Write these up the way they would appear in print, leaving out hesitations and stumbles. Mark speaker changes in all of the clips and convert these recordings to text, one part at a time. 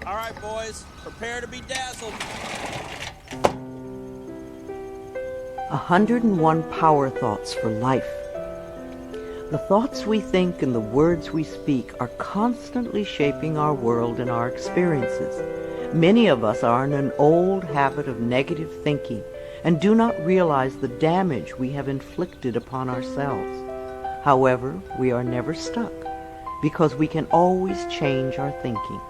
Speaker 1: All right, boys, prepare to be dazzled.
Speaker 2: 101 Power Thoughts for Life. The thoughts we think and the words we speak are constantly shaping our world and our experiences. Many of us are in an old habit of negative thinking and do not realize the damage we have inflicted upon ourselves. However, we are never stuck because we can always change our thinking.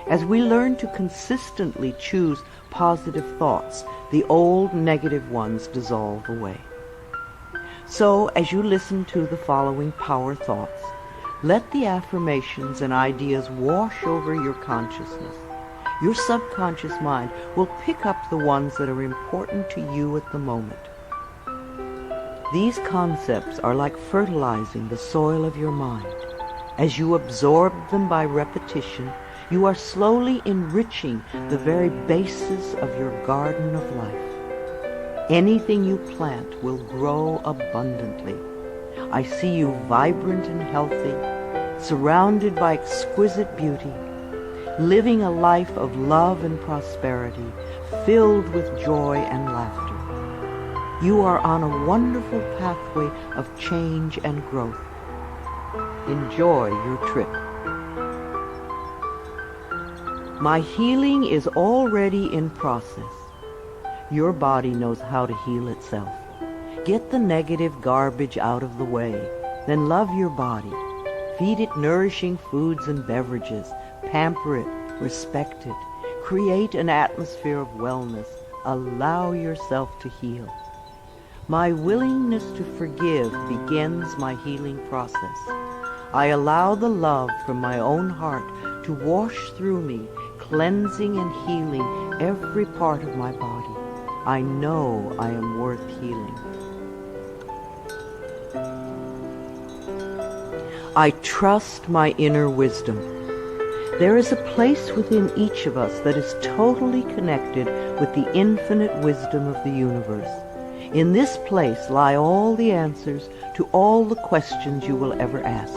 Speaker 2: As we learn to consistently choose positive thoughts, the old negative ones dissolve away. So, as you listen to the following power thoughts, let the affirmations and ideas wash over your consciousness. Your subconscious mind will pick up the ones that are important to you at the moment. These concepts are like fertilizing the soil of your mind. As you absorb them by repetition, you are slowly enriching the very basis of your garden of life. Anything you plant will grow abundantly. I see you vibrant and healthy, surrounded by exquisite beauty, living a life of love and prosperity, filled with joy and laughter. You are on a wonderful pathway of change and growth. Enjoy your trip. My healing is already in process. Your body knows how to heal itself. Get the negative garbage out of the way. Then love your body. Feed it nourishing foods and beverages. Pamper it. Respect it. Create an atmosphere of wellness. Allow yourself to heal. My willingness to forgive begins my healing process. I allow the love from my own heart to wash through me, cleansing and healing every part of my body. I know I am worth healing. I trust my inner wisdom. There is a place within each of us that is totally connected with the infinite wisdom of the universe. In this place lie all the answers to all the questions you will ever ask.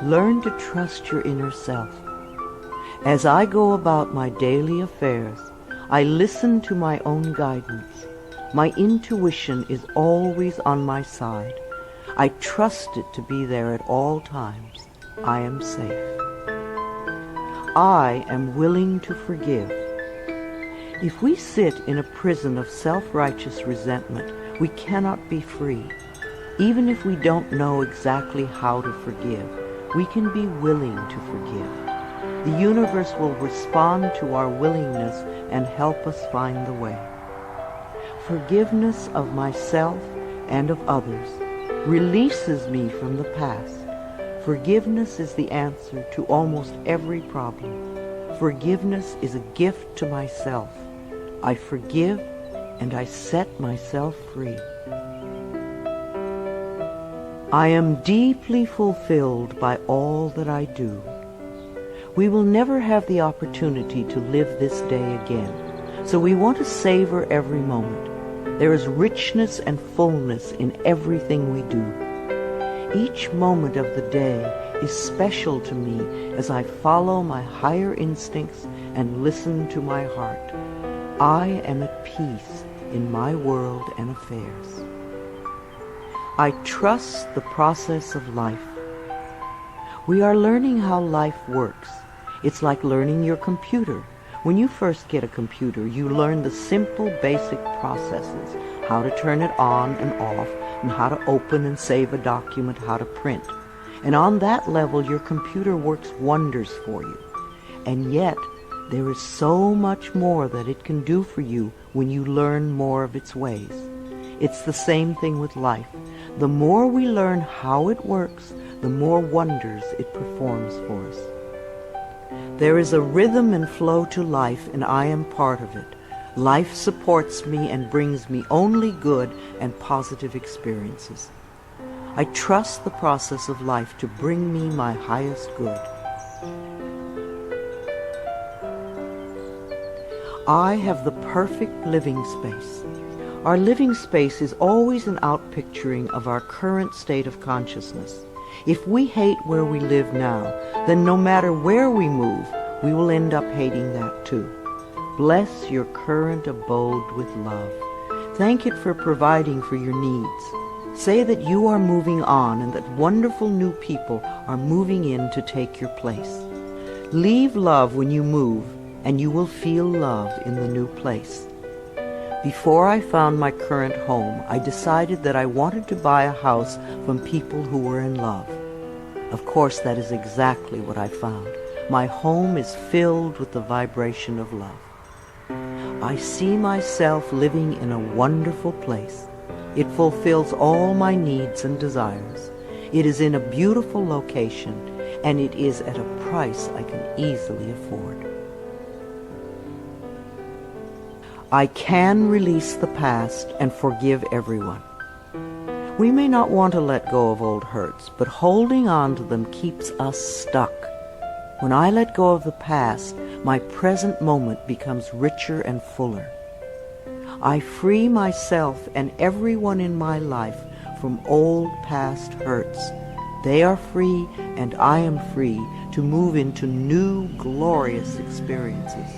Speaker 2: Learn to trust your inner self. As I go about my daily affairs, I listen to my own guidance. My intuition is always on my side. I trust it to be there at all times. I am safe. I am willing to forgive. If we sit in a prison of self-righteous resentment, we cannot be free. Even if we don't know exactly how to forgive, we can be willing to forgive. The universe will respond to our willingness and help us find the way. Forgiveness of myself and of others releases me from the past. Forgiveness is the answer to almost every problem. Forgiveness is a gift to myself. I forgive and I set myself free. I am deeply fulfilled by all that I do. We will never have the opportunity to live this day again, so we want to savor every moment. There is richness and fullness in everything we do. Each moment of the day is special to me as I follow my higher instincts and listen to my heart. I am at peace in my world and affairs. I trust the process of life. We are learning how life works. It's like learning your computer. When you first get a computer, you learn the simple, basic processes, how to turn it on and off, and how to open and save a document, how to print. And on that level, your computer works wonders for you. And yet, there is so much more that it can do for you when you learn more of its ways. It's the same thing with life. The more we learn how it works, the more wonders it performs for us. There is a rhythm and flow to life, and I am part of it. Life supports me and brings me only good and positive experiences. I trust the process of life to bring me my highest good. I have the perfect living space. Our living space is always an outpicturing of our current state of consciousness. If we hate where we live now, then no matter where we move, we will end up hating that too. Bless your current abode with love. Thank it for providing for your needs. Say that you are moving on and that wonderful new people are moving in to take your place. Leave love when you move, and you will feel love in the new place. Before I found my current home, I decided that I wanted to buy a house from people who were in love. Of course, that is exactly what I found. My home is filled with the vibration of love. I see myself living in a wonderful place. It fulfills all my needs and desires. It is in a beautiful location, and it is at a price I can easily afford. I can release the past and forgive everyone. We may not want to let go of old hurts, but holding on to them keeps us stuck. When I let go of the past, my present moment becomes richer and fuller. I free myself and everyone in my life from old past hurts. They are free, and I am free to move into new, glorious experiences.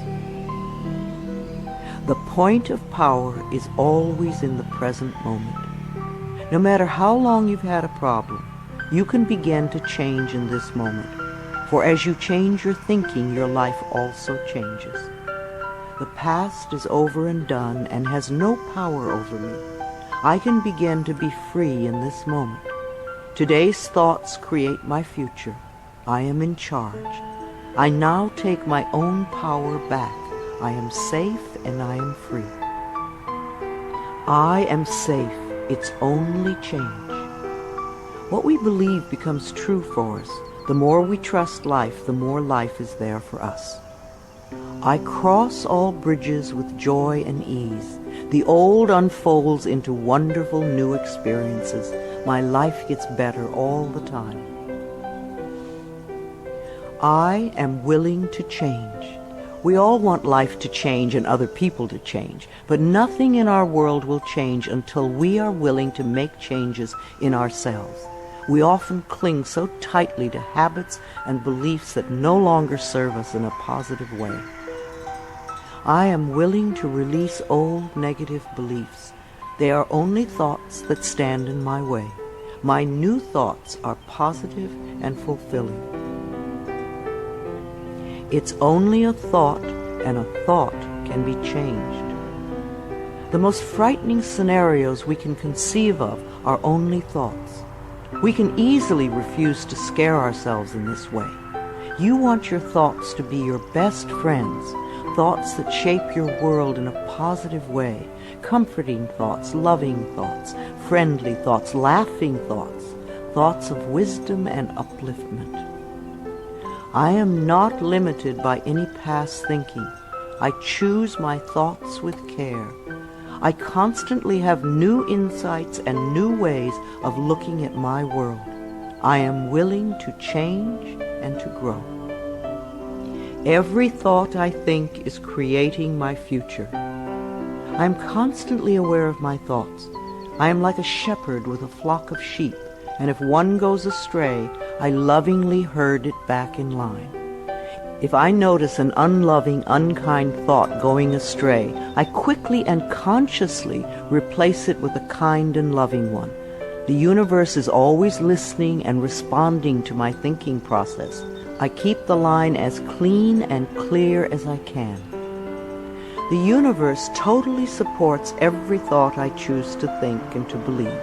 Speaker 2: The point of power is always in the present moment. No matter how long you've had a problem, you can begin to change in this moment. For as you change your thinking, your life also changes. The past is over and done and has no power over me. I can begin to be free in this moment. Today's thoughts create my future. I am in charge. I now take my own power back. I am safe and I am free. I am safe. It's only change. What we believe becomes true for us. The more we trust life, the more life is there for us. I cross all bridges with joy and ease. The old unfolds into wonderful new experiences. My life gets better all the time. I am willing to change. We all want life to change and other people to change, but nothing in our world will change until we are willing to make changes in ourselves. We often cling so tightly to habits and beliefs that no longer serve us in a positive way. I am willing to release old negative beliefs. They are only thoughts that stand in my way. My new thoughts are positive and fulfilling. It's only a thought, and a thought can be changed. The most frightening scenarios we can conceive of are only thoughts. We can easily refuse to scare ourselves in this way. You want your thoughts to be your best friends, thoughts that shape your world in a positive way, comforting thoughts, loving thoughts, friendly thoughts, laughing thoughts, thoughts of wisdom and upliftment. I am not limited by any past thinking. I choose my thoughts with care. I constantly have new insights and new ways of looking at my world. I am willing to change and to grow. Every thought I think is creating my future. I am constantly aware of my thoughts. I am like a shepherd with a flock of sheep, and if one goes astray, I lovingly herd it back in line. If I notice an unloving, unkind thought going astray, I quickly and consciously replace it with a kind and loving one. The universe is always listening and responding to my thinking process. I keep the line as clean and clear as I can. The universe totally supports every thought I choose to think and to believe.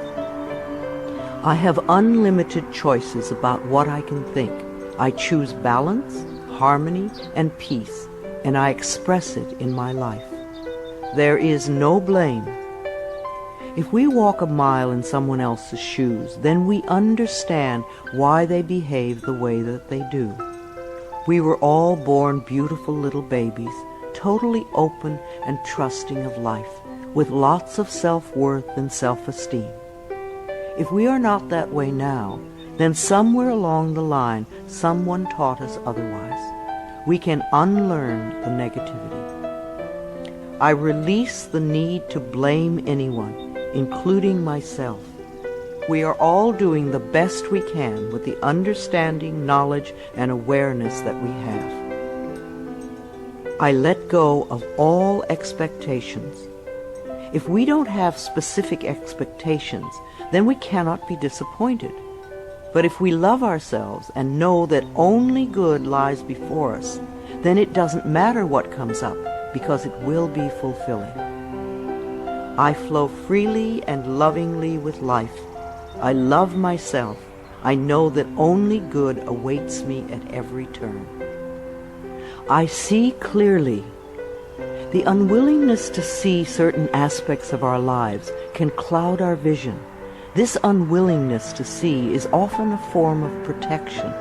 Speaker 2: I have unlimited choices about what I can think. I choose balance, harmony, and peace, and I express it in my life. There is no blame. If we walk a mile in someone else's shoes, then we understand why they behave the way that they do. We were all born beautiful little babies, totally open and trusting of life, with lots of self-worth and self-esteem. If we are not that way now, then somewhere along the line, someone taught us otherwise. We can unlearn the negativity. I release the need to blame anyone, including myself. We are all doing the best we can with the understanding, knowledge, and awareness that we have. I let go of all expectations. If we don't have specific expectations, then we cannot be disappointed. But if we love ourselves and know that only good lies before us, then it doesn't matter what comes up, because it will be fulfilling. I flow freely and lovingly with life. I love myself. I know that only good awaits me at every turn. I see clearly. The unwillingness to see certain aspects of our lives can cloud our vision. This unwillingness to see is often a form of protection.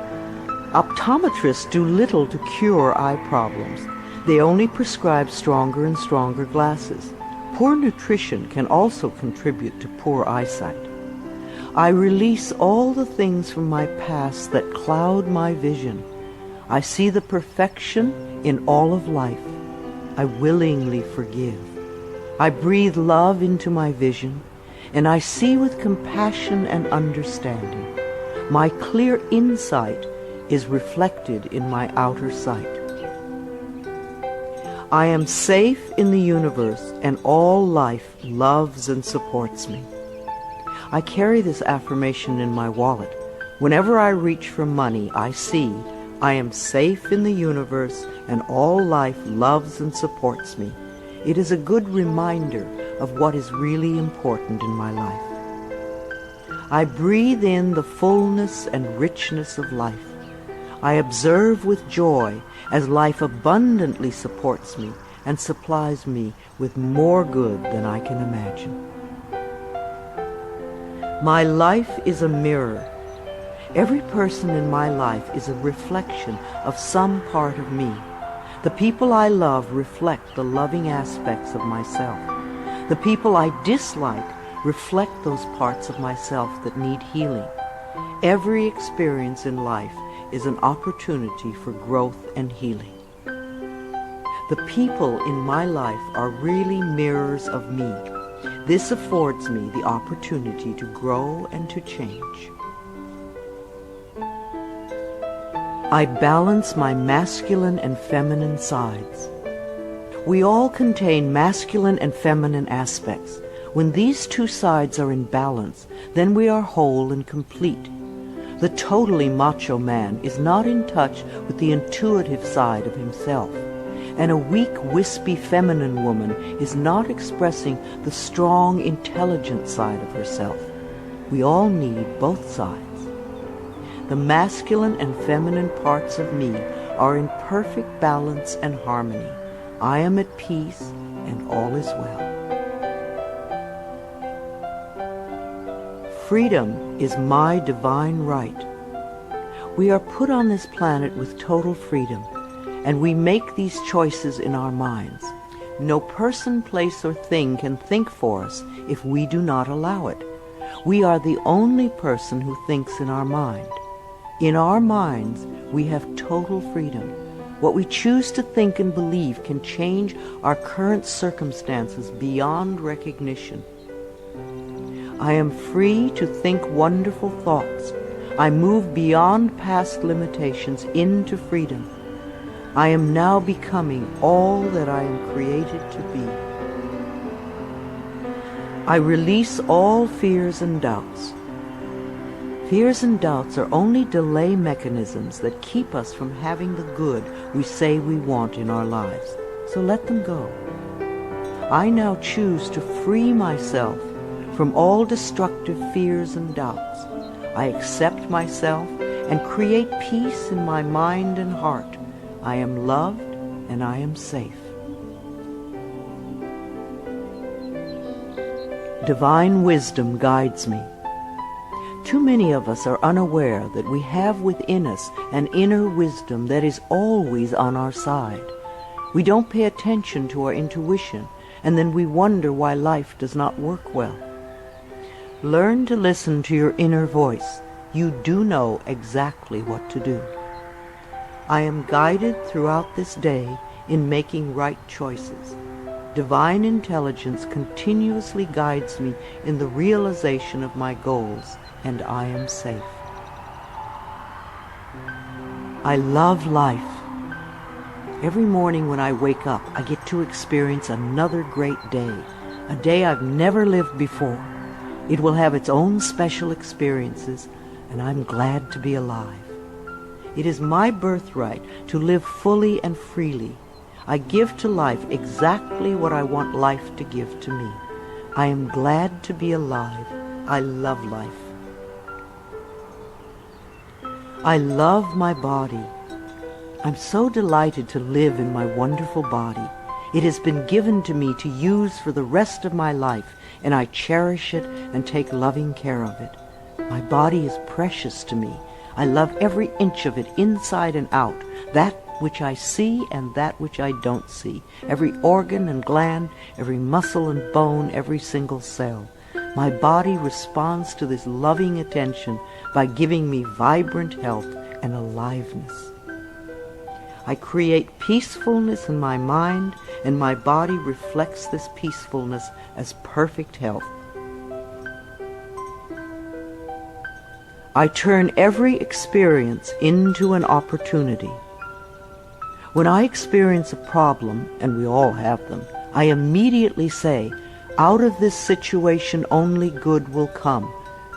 Speaker 2: Optometrists do little to cure eye problems. They only prescribe stronger and stronger glasses. Poor nutrition can also contribute to poor eyesight. I release all the things from my past that cloud my vision. I see the perfection in all of life. I willingly forgive. I breathe love into my vision, and I see with compassion and understanding. My clear insight is reflected in my outer sight. I am safe in the universe, and all life loves and supports me. I carry this affirmation in my wallet. Whenever I reach for money, I see I am safe in the universe, and all life loves and supports me. It is a good reminder of what is really important in my life. I breathe in the fullness and richness of life. I observe with joy as life abundantly supports me and supplies me with more good than I can imagine. My life is a mirror. Every person in my life is a reflection of some part of me. The people I love reflect the loving aspects of myself. The people I dislike reflect those parts of myself that need healing. Every experience in life is an opportunity for growth and healing. The people in my life are really mirrors of me. This affords me the opportunity to grow and to change. I balance my masculine and feminine sides. We all contain masculine and feminine aspects. When these two sides are in balance, then we are whole and complete. The totally macho man is not in touch with the intuitive side of himself, and a weak, wispy feminine woman is not expressing the strong, intelligent side of herself. We all need both sides. The masculine and feminine parts of me are in perfect balance and harmony. I am at peace, and all is well. Freedom is my divine right. We are put on this planet with total freedom, and we make these choices in our minds. No person, place, or thing can think for us if we do not allow it. We are the only person who thinks in our mind. In our minds, we have total freedom. What we choose to think and believe can change our current circumstances beyond recognition. I am free to think wonderful thoughts. I move beyond past limitations into freedom. I am now becoming all that I am created to be. I release all fears and doubts. Fears and doubts are only delay mechanisms that keep us from having the good we say we want in our lives. So let them go. I now choose to free myself from all destructive fears and doubts. I accept myself and create peace in my mind and heart. I am loved and I am safe. Divine wisdom guides me. Too many of us are unaware that we have within us an inner wisdom that is always on our side. We don't pay attention to our intuition, and then we wonder why life does not work well. Learn to listen to your inner voice. You do know exactly what to do. I am guided throughout this day in making right choices. Divine intelligence continuously guides me in the realization of my goals, and I am safe. I love life. Every morning when I wake up, I get to experience another great day, a day I've never lived before. It will have its own special experiences, and I'm glad to be alive. It is my birthright to live fully and freely. I give to life exactly what I want life to give to me. I am glad to be alive. I love life. I love my body. I'm so delighted to live in my wonderful body. It has been given to me to use for the rest of my life, and I cherish it and take loving care of it. My body is precious to me. I love every inch of it, inside and out, that which I see and that which I don't see, every organ and gland, every muscle and bone, every single cell. My body responds to this loving attention by giving me vibrant health and aliveness. I create peacefulness in my mind, and my body reflects this peacefulness as perfect health. I turn every experience into an opportunity. When I experience a problem, and we all have them, I immediately say, out of this situation only good will come.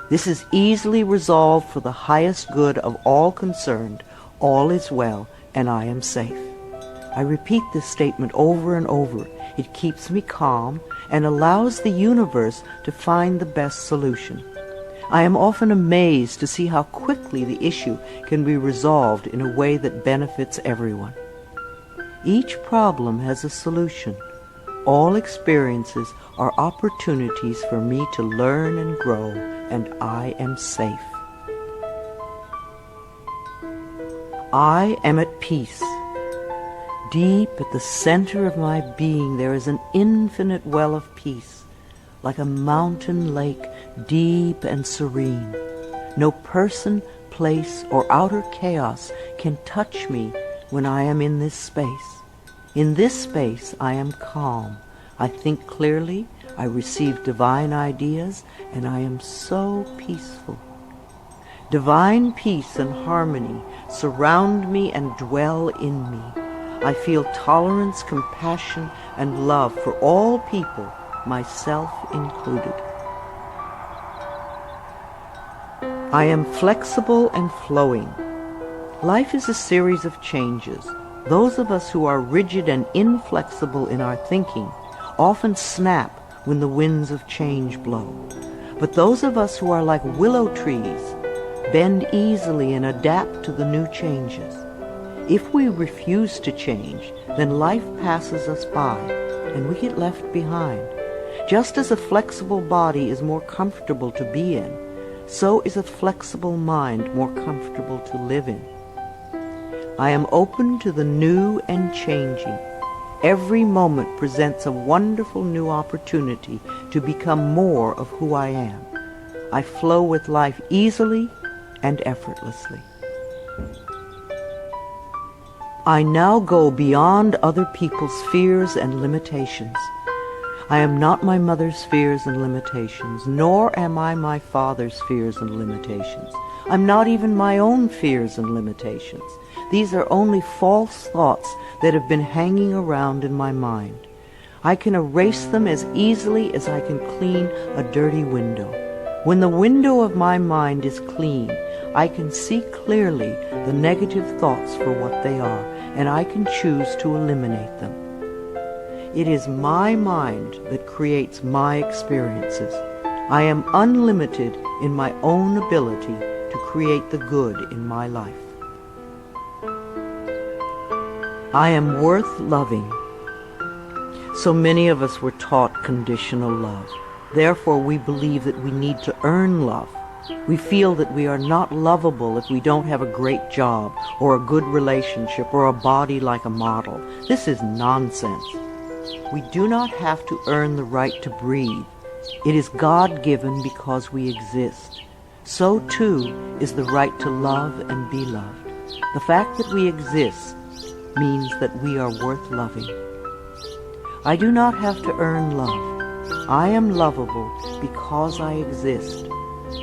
Speaker 2: This is easily resolved for the highest good of all concerned. All is well, and I am safe. I repeat this statement over and over. It keeps me calm and allows the universe to find the best solution. I am often amazed to see how quickly the issue can be resolved in a way that benefits everyone. Each problem has a solution. All experiences are opportunities for me to learn and grow, and I am safe. I am at peace. Deep at the center of my being there is an infinite well of peace, like a mountain lake, deep and serene. No person, place, or outer chaos can touch me when I am in this space. In this space I am calm. I think clearly, I receive divine ideas, and I am so peaceful. Divine peace and harmony surround me and dwell in me. I feel tolerance, compassion, and love for all people, myself included. I am flexible and flowing. Life is a series of changes. Those of us who are rigid and inflexible in our thinking often snap when the winds of change blow. But those of us who are like willow trees bend easily and adapt to the new changes. If we refuse to change, then life passes us by and we get left behind. Just as a flexible body is more comfortable to be in, so is a flexible mind more comfortable to live in. I am open to the new and changing. Every moment presents a wonderful new opportunity to become more of who I am. I flow with life easily and effortlessly. I now go beyond other people's fears and limitations. I am not my mother's fears and limitations, nor am I my father's fears and limitations. I'm not even my own fears and limitations. These are only false thoughts that have been hanging around in my mind. I can erase them as easily as I can clean a dirty window. When the window of my mind is clean, I can see clearly the negative thoughts for what they are, and I can choose to eliminate them. It is my mind that creates my experiences. I am unlimited in my own ability to create the good in my life. I am worth loving. So many of us were taught conditional love. Therefore, we believe that we need to earn love. We feel that we are not lovable if we don't have a great job or a good relationship or a body like a model. This is nonsense. We do not have to earn the right to breathe. It is God-given because we exist. So too is the right to love and be loved. The fact that we exist means that we are worth loving. I do not have to earn love. I am lovable because I exist,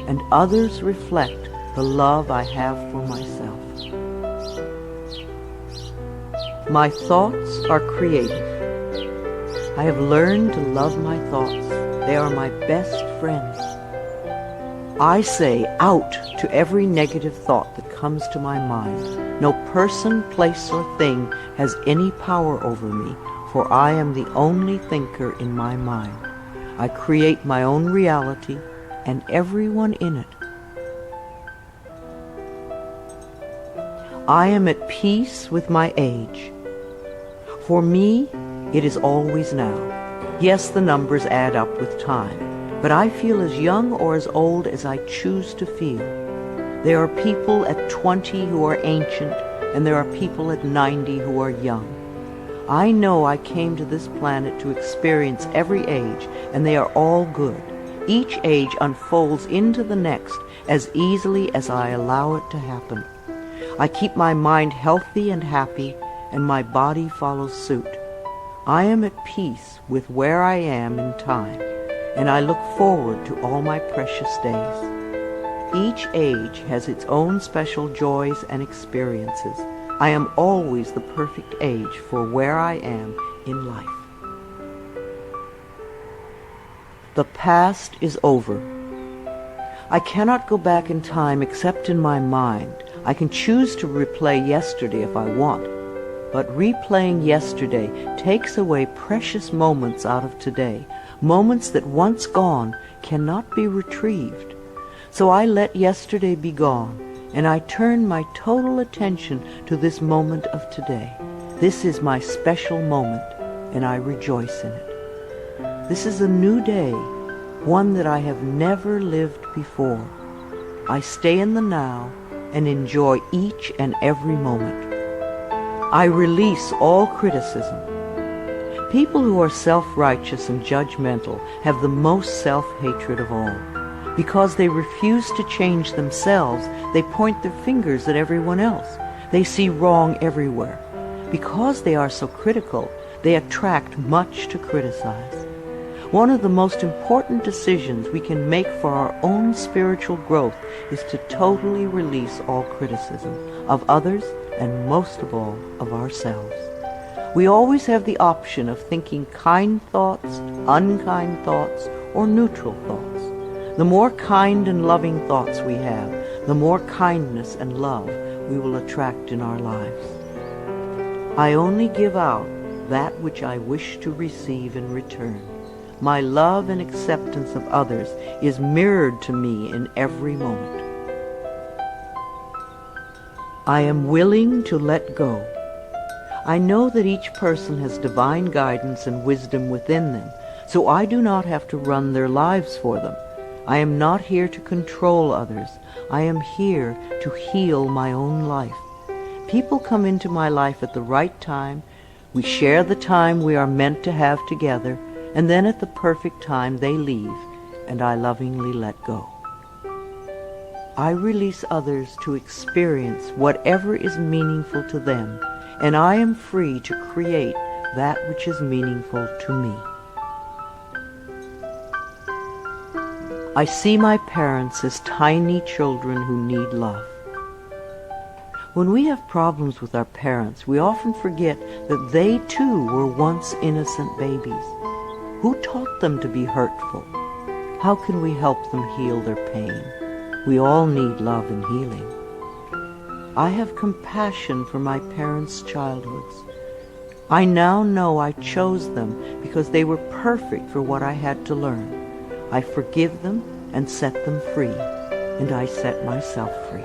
Speaker 2: and others reflect the love I have for myself. My thoughts are creative. I have learned to love my thoughts. They are my best friends. I say out to every negative thought that comes to my mind. No person, place, or thing has any power over me, for I am the only thinker in my mind. I create my own reality and everyone in it. I am at peace with my age. For me, it is always now. Yes, the numbers add up with time, but I feel as young or as old as I choose to feel. There are people at 20 who are ancient, and there are people at 90 who are young. I know I came to this planet to experience every age, and they are all good. Each age unfolds into the next as easily as I allow it to happen. I keep my mind healthy and happy, and my body follows suit. I am at peace with where I am in time, and I look forward to all my precious days. Each age has its own special joys and experiences. I am always the perfect age for where I am in life. The past is over. I cannot go back in time except in my mind. I can choose to replay yesterday if I want, but replaying yesterday takes away precious moments out of today, moments that once gone cannot be retrieved. So I let yesterday be gone, and I turn my total attention to this moment of today. This is my special moment, and I rejoice in it. This is a new day, one that I have never lived before. I stay in the now and enjoy each and every moment. I release all criticism. People who are self-righteous and judgmental have the most self-hatred of all. Because they refuse to change themselves, they point their fingers at everyone else. They see wrong everywhere. Because they are so critical, they attract much to criticize. One of the most important decisions we can make for our own spiritual growth is to totally release all criticism of others and most of all of ourselves. We always have the option of thinking kind thoughts, unkind thoughts, or neutral thoughts. The more kind and loving thoughts we have, the more kindness and love we will attract in our lives. I only give out that which I wish to receive in return. My love and acceptance of others is mirrored to me in every moment. I am willing to let go. I know that each person has divine guidance and wisdom within them, so I do not have to run their lives for them. I am not here to control others. I am here to heal my own life. People come into my life at the right time. We share the time we are meant to have together, and then at the perfect time they leave, and I lovingly let go. I release others to experience whatever is meaningful to them, and I am free to create that which is meaningful to me. I see my parents as tiny children who need love. When we have problems with our parents, we often forget that they too were once innocent babies. Who taught them to be hurtful? How can we help them heal their pain? We all need love and healing. I have compassion for my parents' childhoods. I now know I chose them because they were perfect for what I had to learn. I forgive them and set them free, and I set myself free.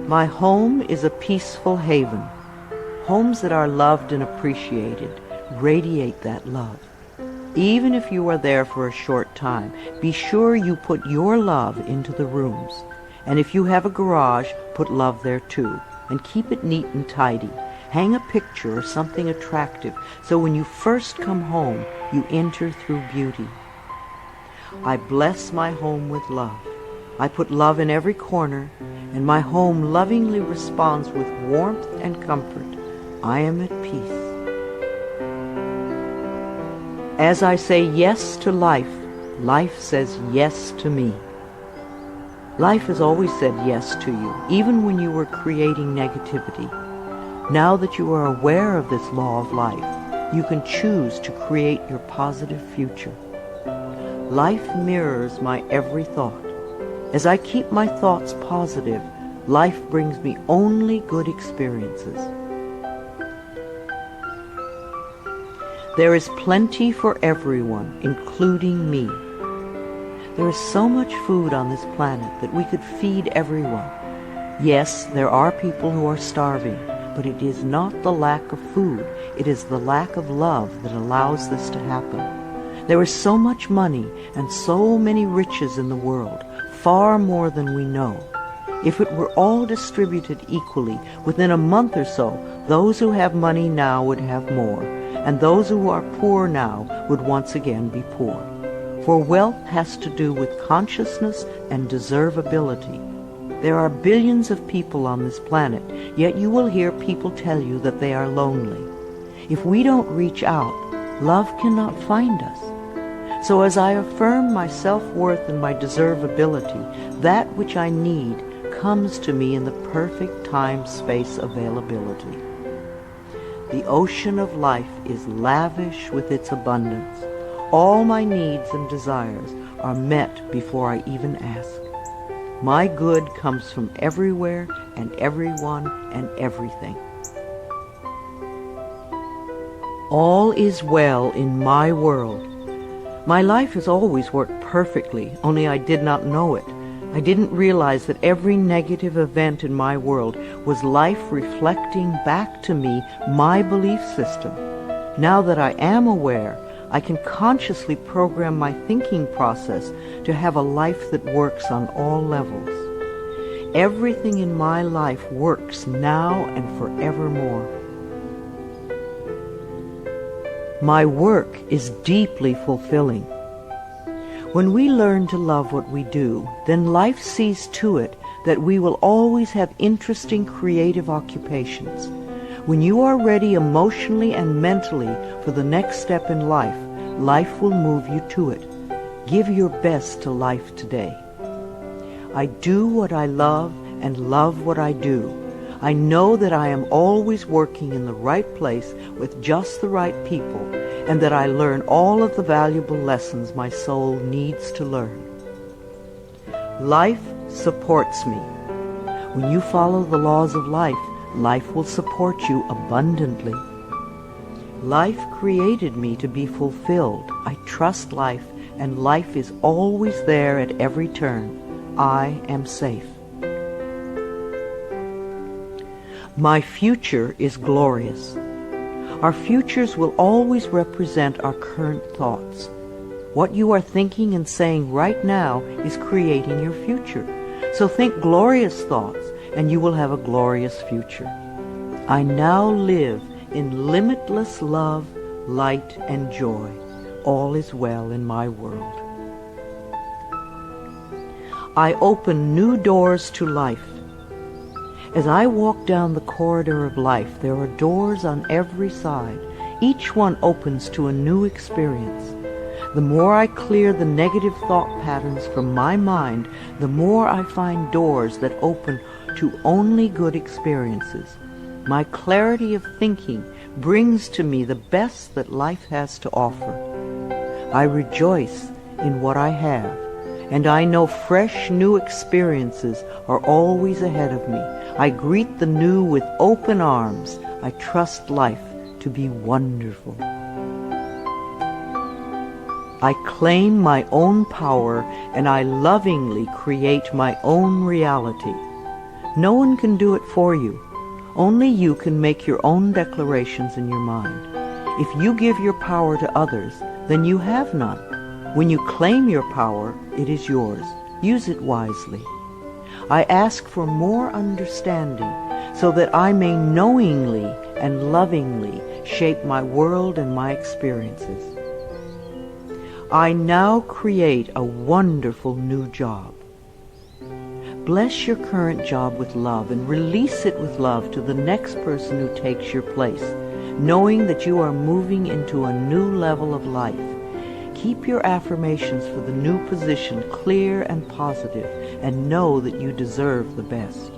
Speaker 2: My home is a peaceful haven. Homes that are loved and appreciated radiate that love. Even if you are there for a short time, be sure you put your love into the rooms. And if you have a garage, put love there too, and keep it neat and tidy. Hang a picture or something attractive so when you first come home, you enter through beauty. I bless my home with love. I put love in every corner, and my home lovingly responds with warmth and comfort. I am at peace. As I say yes to life, life says yes to me. Life has always said yes to you, even when you were creating negativity. Now that you are aware of this law of life, you can choose to create your positive future. Life mirrors my every thought. As I keep my thoughts positive, life brings me only good experiences. There is plenty for everyone, including me. There is so much food on this planet that we could feed everyone. Yes, there are people who are starving, but it is not the lack of food, it is the lack of love that allows this to happen. There is so much money and so many riches in the world, far more than we know. If it were all distributed equally, within a month or so, those who have money now would have more, and those who are poor now would once again be poor. For wealth has to do with consciousness and deservability. There are billions of people on this planet, yet you will hear people tell you that they are lonely. If we don't reach out, love cannot find us. So as I affirm my self-worth and my deservability, that which I need comes to me in the perfect time-space availability. The ocean of life is lavish with its abundance. All my needs and desires are met before I even ask. My good comes from everywhere and everyone and everything. All is well in my world. My life has always worked perfectly, only I did not know it. I didn't realize that every negative event in my world was life reflecting back to me my belief system. Now that I am aware, I can consciously program my thinking process to have a life that works on all levels. Everything in my life works now and forevermore. My work is deeply fulfilling. When we learn to love what we do, then life sees to it that we will always have interesting creative occupations. When you are ready emotionally and mentally for the next step in life, life will move you to it. Give your best to life today. I do what I love and love what I do. I know that I am always working in the right place with just the right people, and that I learn all of the valuable lessons my soul needs to learn. Life supports me. When you follow the laws of life, life will support you abundantly. Life created me to be fulfilled. I trust life, and life is always there at every turn. I am safe. My future is glorious. Our futures will always represent our current thoughts. What you are thinking and saying right now is creating your future. So think glorious thoughts, and you will have a glorious future. I now live in limitless love, light, and joy. All is well in my world. I open new doors to life. As I walk down the corridor of life, there are doors on every side. Each one opens to a new experience. The more I clear the negative thought patterns from my mind, the more I find doors that open to only good experiences. My clarity of thinking brings to me the best that life has to offer. I rejoice in what I have, and I know fresh new experiences are always ahead of me. I greet the new with open arms. I trust life to be wonderful. I claim my own power, and I lovingly create my own reality. No one can do it for you. Only you can make your own declarations in your mind. If you give your power to others, then you have none. When you claim your power, it is yours. Use it wisely. I ask for more understanding so that I may knowingly and lovingly shape my world and my experiences. I now create a wonderful new job. Bless your current job with love and release it with love to the next person who takes your place, knowing that you are moving into a new level of life. Keep your affirmations for the new position clear and positive, and know that you deserve the best.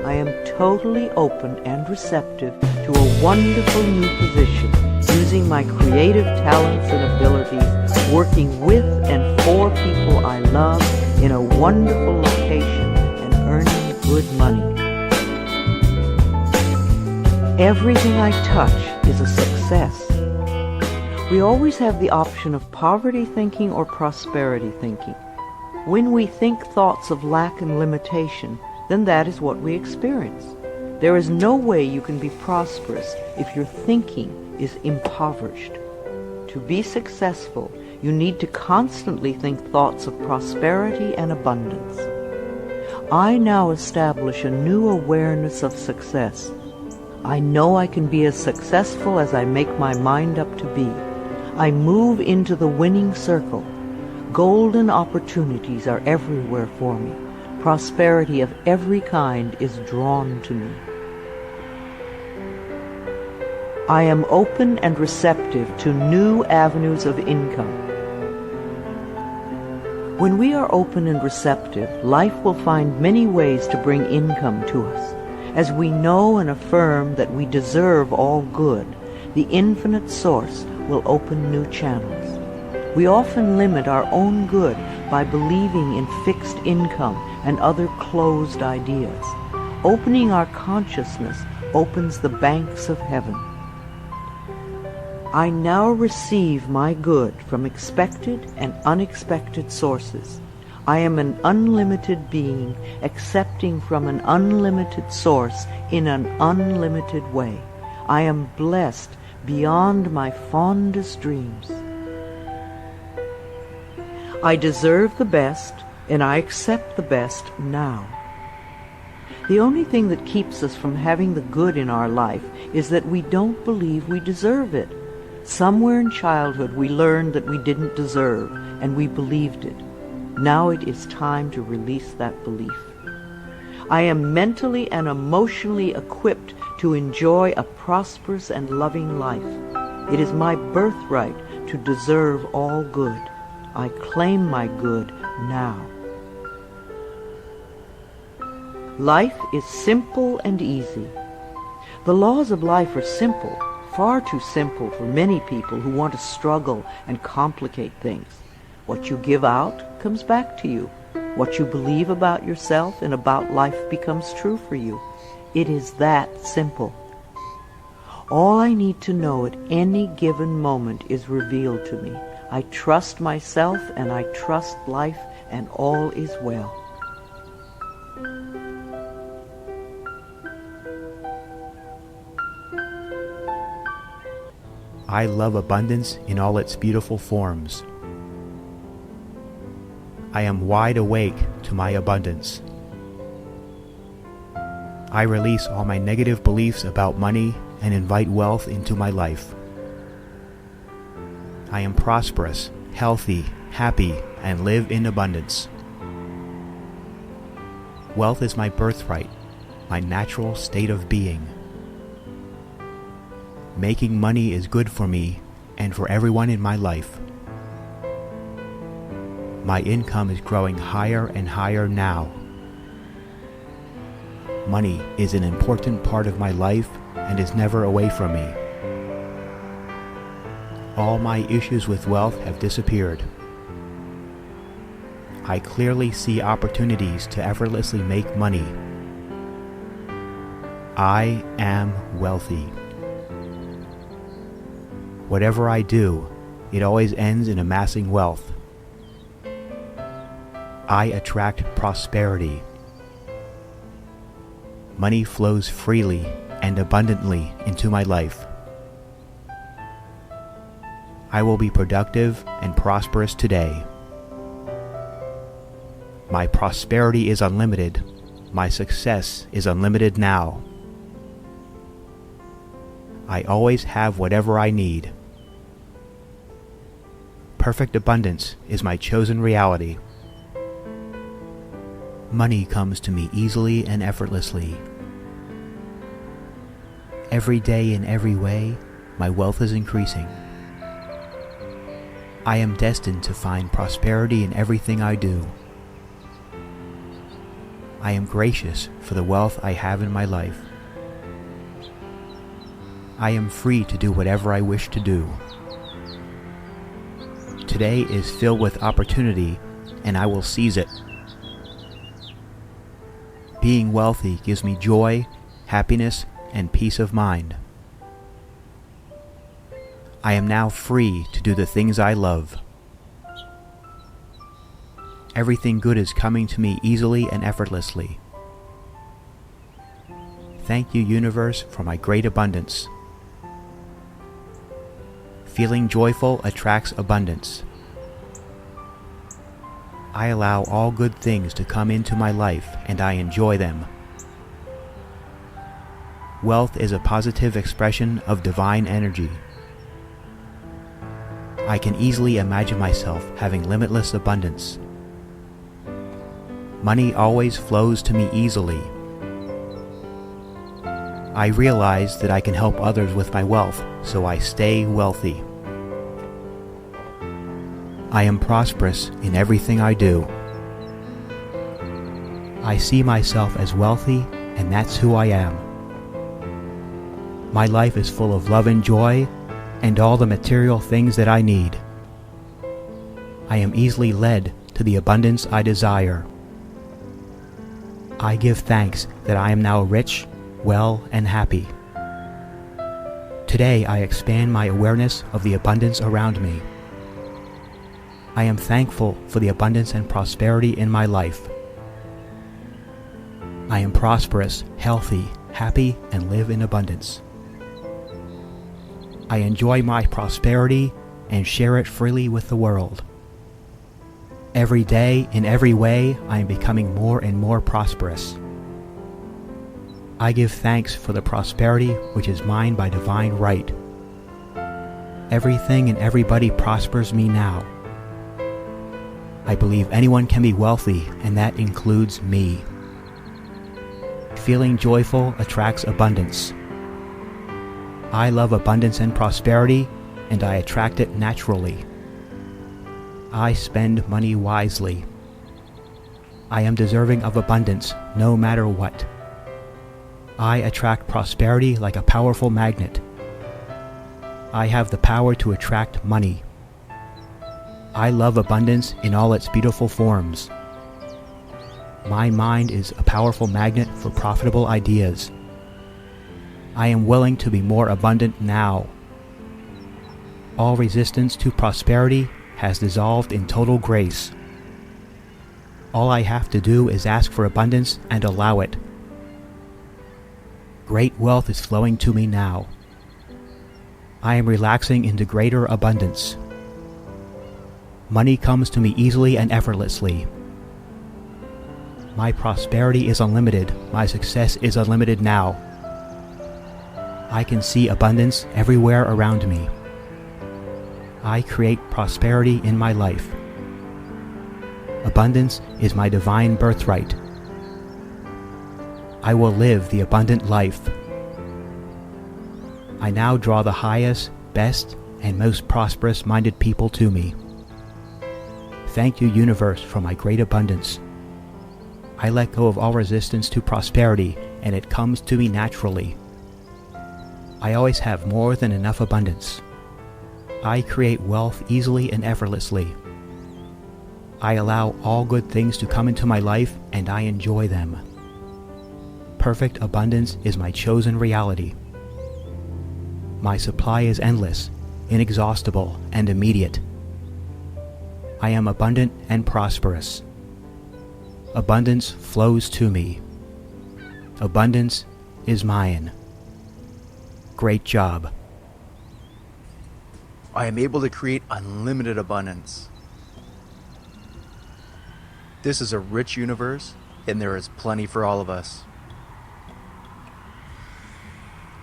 Speaker 2: I am totally open and receptive to a wonderful new position, using my creative talents and abilities, working with and for people I love in a wonderful location and earning good money. Everything I touch is a success. We always have the option of poverty thinking or prosperity thinking. When we think thoughts of lack and limitation, then that is what we experience. There is no way you can be prosperous if your thinking is impoverished. To be successful, you need to constantly think thoughts of prosperity and abundance. I now establish a new awareness of success. I know I can be as successful as I make my mind up to be. I move into the winning circle. Golden opportunities are everywhere for me. Prosperity of every kind is drawn to me. I am open and receptive to new avenues of income. When we are open and receptive, life will find many ways to bring income to us. As we know and affirm that we deserve all good, the infinite source will open new channels. We often limit our own good by believing in fixed income and other closed ideas. Opening our consciousness opens the banks of heaven. I now receive my good from expected and unexpected sources. I am an unlimited being, accepting from an unlimited source in an unlimited way. I am blessed beyond my fondest dreams. I deserve the best, and I accept the best now. The only thing that keeps us from having the good in our life is that we don't believe we deserve it. Somewhere in childhood we learned that we didn't deserve, and we believed it. Now it is time to release that belief. I am mentally and emotionally equipped to enjoy a prosperous and loving life. It is my birthright to deserve all good. I claim my good now. Life is simple and easy. The laws of life are simple, far too simple for many people who want to struggle and complicate things. What you give out comes back to you. What you believe about yourself and about life becomes true for you. It is that simple. All I need to know at any given moment is revealed to me. I trust myself and I trust life, and all is well.
Speaker 3: I love abundance in all its beautiful forms. I am wide awake to my abundance. I release all my negative beliefs about money and invite wealth into my life. I am prosperous, healthy, happy, and live in abundance. Wealth is my birthright, my natural state of being. Making money is good for me and for everyone in my life. My income is growing higher and higher now. Money is an important part of my life and is never away from me. All my issues with wealth have disappeared. I clearly see opportunities to effortlessly make money. I am wealthy. Whatever I do, it always ends in amassing wealth. I attract prosperity. Money flows freely and abundantly into my life. I will be productive and prosperous today. My prosperity is unlimited. My success is unlimited now. I always have whatever I need. Perfect abundance is my chosen reality. Money comes to me easily and effortlessly. Every day in every way, my wealth is increasing. I am destined to find prosperity in everything I do. I am gracious for the wealth I have in my life. I am free to do whatever I wish to do. Today is filled with opportunity, and I will seize it. Being wealthy gives me joy, happiness, and peace of mind. I am now free to do the things I love. Everything good is coming to me easily and effortlessly. Thank you, universe, for my great abundance. Feeling joyful attracts abundance. I allow all good things to come into my life, and I enjoy them. Wealth is a positive expression of divine energy. I can easily imagine myself having limitless abundance. Money always flows to me easily. I realize that I can help others with my wealth, so I stay wealthy. I am prosperous in everything I do. I see myself as wealthy, and that's who I am. My life is full of love and joy, and all the material things that I need. I am easily led to the abundance I desire. I give thanks that I am now rich, well, and happy. Today I expand my awareness of the abundance around me. I am thankful for the abundance and prosperity in my life. I am prosperous, healthy, happy, and live in abundance. I enjoy my prosperity and share it freely with the world. Every day, in every way, I am becoming more and more prosperous. I give thanks for the prosperity which is mine by divine right. Everything and everybody prospers me now. I believe anyone can be wealthy, and that includes me. Feeling joyful attracts abundance. I love abundance and prosperity, and I attract it naturally. I spend money wisely. I am deserving of abundance no matter what. I attract prosperity like a powerful magnet. I have the power to attract money. I love abundance in all its beautiful forms. My mind is a powerful magnet for profitable ideas. I am willing to be more abundant now. All resistance to prosperity has dissolved in total grace. All I have to do is ask for abundance and allow it. Great wealth is flowing to me now. I am relaxing into greater abundance. Money comes to me easily and effortlessly. My prosperity is unlimited. My success is unlimited now. I can see abundance everywhere around me. I create prosperity in my life. Abundance is my divine birthright. I will live the abundant life. I now draw the highest, best, and most prosperous-minded people to me. Thank you, universe, for my great abundance. I let go of all resistance to prosperity, and it comes to me naturally. I always have more than enough abundance. I create wealth easily and effortlessly. I allow all good things to come into my life, and I enjoy them. Perfect abundance is my chosen reality. My supply is endless, inexhaustible, and immediate. I am abundant and prosperous. Abundance flows to me. Abundance is mine. Great job.
Speaker 4: I am able to create unlimited abundance. This is a rich universe, and there is plenty for all of us.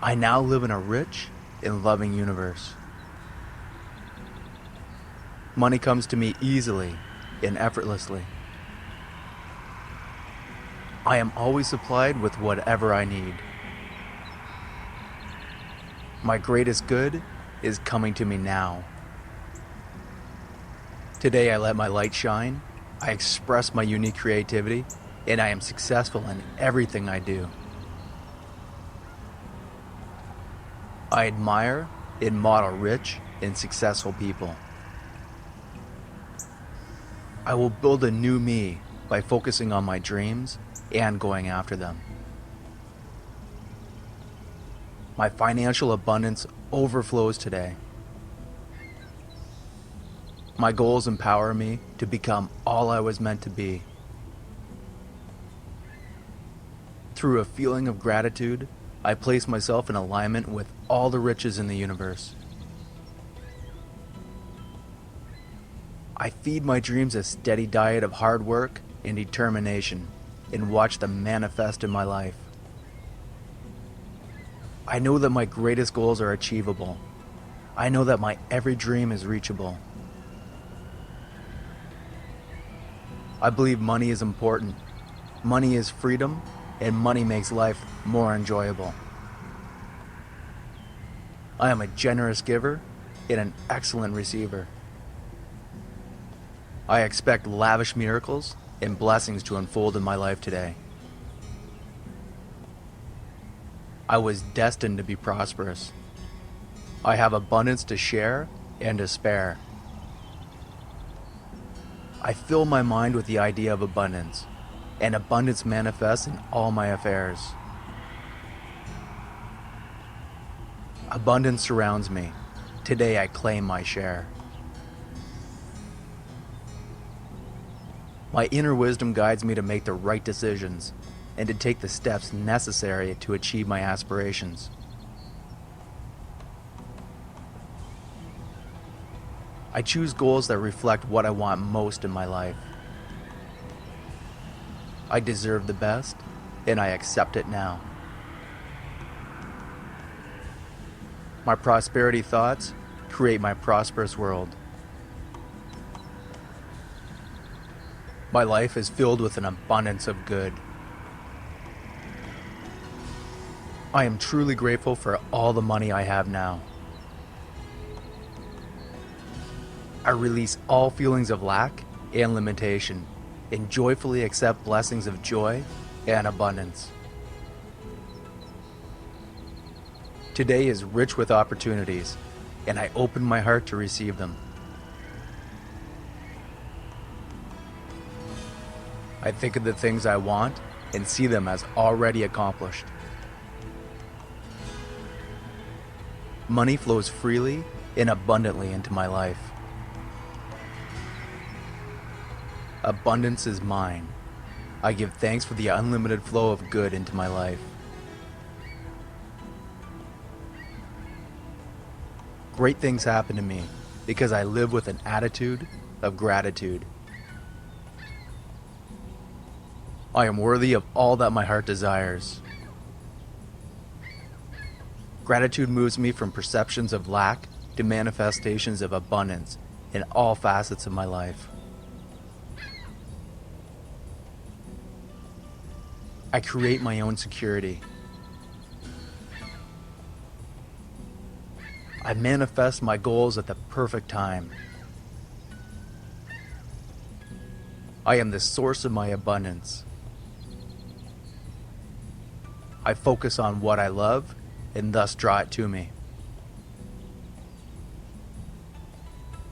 Speaker 4: I now live in a rich and loving universe. Money comes to me easily and effortlessly. I am always supplied with whatever I need. My greatest good is coming to me now. Today I let my light shine. I express my unique creativity, and I am successful in everything I do. I admire and model rich and successful people. I will build a new me by focusing on my dreams and going after them. My financial abundance overflows today. My goals empower me to become all I was meant to be. Through a feeling of gratitude, I place myself in alignment with all the riches in the universe. I feed my dreams a steady diet of hard work and determination and watch them manifest in my life. I know that my greatest goals are achievable. I know that my every dream is reachable. I believe money is important. Money is freedom, and money makes life more enjoyable. I am a generous giver and an excellent receiver. I expect lavish miracles and blessings to unfold in my life today. I was destined to be prosperous. I have abundance to share and to spare. I fill my mind with the idea of abundance, and abundance manifests in all my affairs. Abundance surrounds me. Today I claim my share. My inner wisdom guides me to make the right decisions and to take the steps necessary to achieve my aspirations. I choose goals that reflect what I want most in my life. I deserve the best, and I accept it now. My prosperity thoughts create my prosperous world. My life is filled with an abundance of good. I am truly grateful for all the money I have now. I release all feelings of lack and limitation and joyfully accept blessings of joy and abundance. Today is rich with opportunities, and I open my heart to receive them. I think of the things I want and see them as already accomplished. Money flows freely and abundantly into my life. Abundance is mine. I give thanks for the unlimited flow of good into my life. Great things happen to me because I live with an attitude of gratitude. I am worthy of all that my heart desires. Gratitude moves me from perceptions of lack to manifestations of abundance in all facets of my life. I create my own security. I manifest my goals at the perfect time. I am the source of my abundance. I focus on what I love and thus draw it to me.